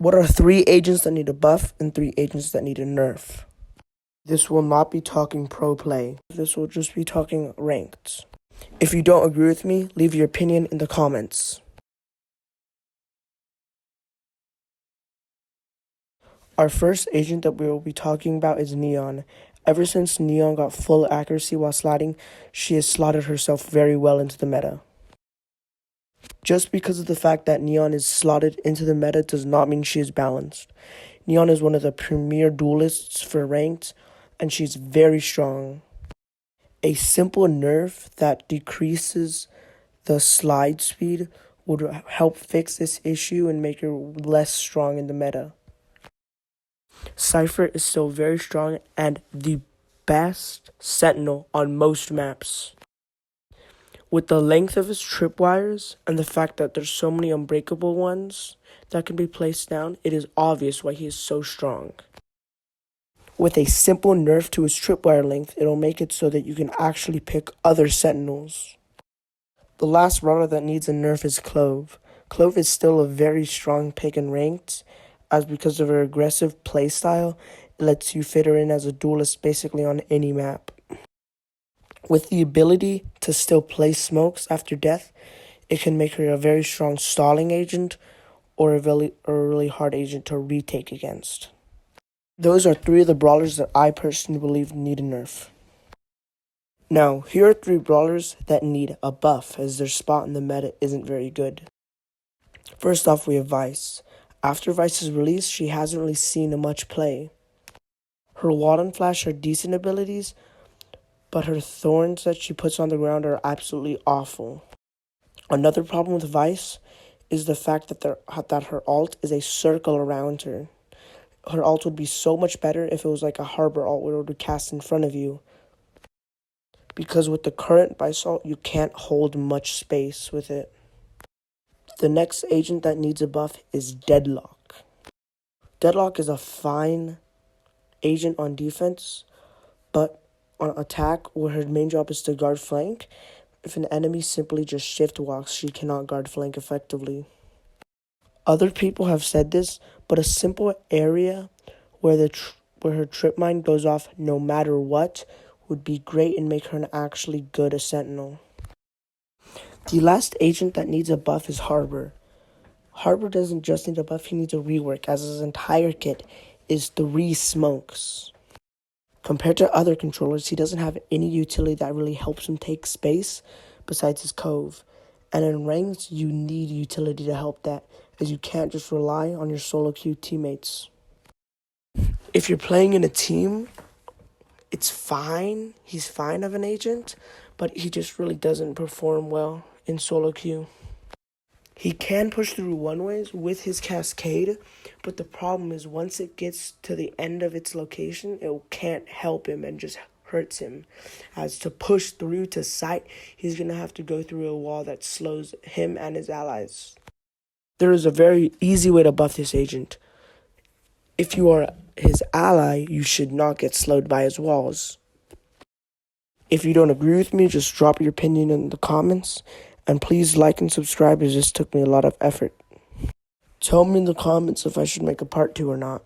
What are 3 agents that need a buff and 3 agents that need a nerf? This will not be talking pro play. This will just be talking ranked. If you don't agree with me, leave your opinion in the comments. Our first agent that we will be talking about is Neon. Ever since Neon got full accuracy while sliding, she has slotted herself very well into the meta. Just because of the fact that Neon is slotted into the meta does not mean she is balanced. Neon is one of the premier duelists for ranked, and she's very strong. A simple nerf that decreases the slide speed would help fix this issue and make her less strong in the meta. Cypher is still very strong and the best sentinel on most maps. With the length of his tripwires and the fact that there's so many unbreakable ones that can be placed down, it is obvious why he is so strong. With a simple nerf to his tripwire length, it'll make it so that you can actually pick other sentinels. The last brawler that needs a nerf is Clove. Clove is still a very strong pick in ranked, as because of her aggressive playstyle, it lets you fit her in as a duelist basically on any map. With the ability to still place smokes after death, it can make her a very strong stalling agent or a really hard agent to retake against. Those are 3 of the brawlers that I personally believe need a nerf. Now, here are 3 brawlers that need a buff as their spot in the meta isn't very good. First off, we have Vice. After Vice's release, she hasn't really seen much play. Her wall and flash are decent abilities, but her thorns that she puts on the ground are absolutely awful. Another problem with Vice is the fact that her ult is a circle around her. Her ult would be so much better if it was like a harbor ult where it would cast in front of you. Because with the current Vice ult, you can't hold much space with it. The next agent that needs a buff is Deadlock. Deadlock is a fine agent on defense, but on attack, where her main job is to guard flank, if an enemy simply just shift walks, she cannot guard flank effectively. Other people have said this, but a simple area where her trip mine goes off no matter what would be great and make her an actually good sentinel. The last agent that needs a buff is Harbor. Harbor doesn't just need a buff, he needs a rework, as his entire kit is 3 smokes. Compared to other controllers, he doesn't have any utility that really helps him take space besides his cove. And in ranks, you need utility to help that, as you can't just rely on your solo queue teammates. If you're playing in a team, it's fine. He's fine of an agent, but he just really doesn't perform well in solo queue. He can push through one-ways with his cascade, but the problem is once it gets to the end of its location, it can't help him and just hurts him. As to push through to sight, he's going to have to go through a wall that slows him and his allies. There is a very easy way to buff this agent. If you are his ally, you should not get slowed by his walls. If you don't agree with me, just drop your opinion in the comments. And please like and subscribe, as this took me a lot of effort. Tell me in the comments if I should make a part 2 or not.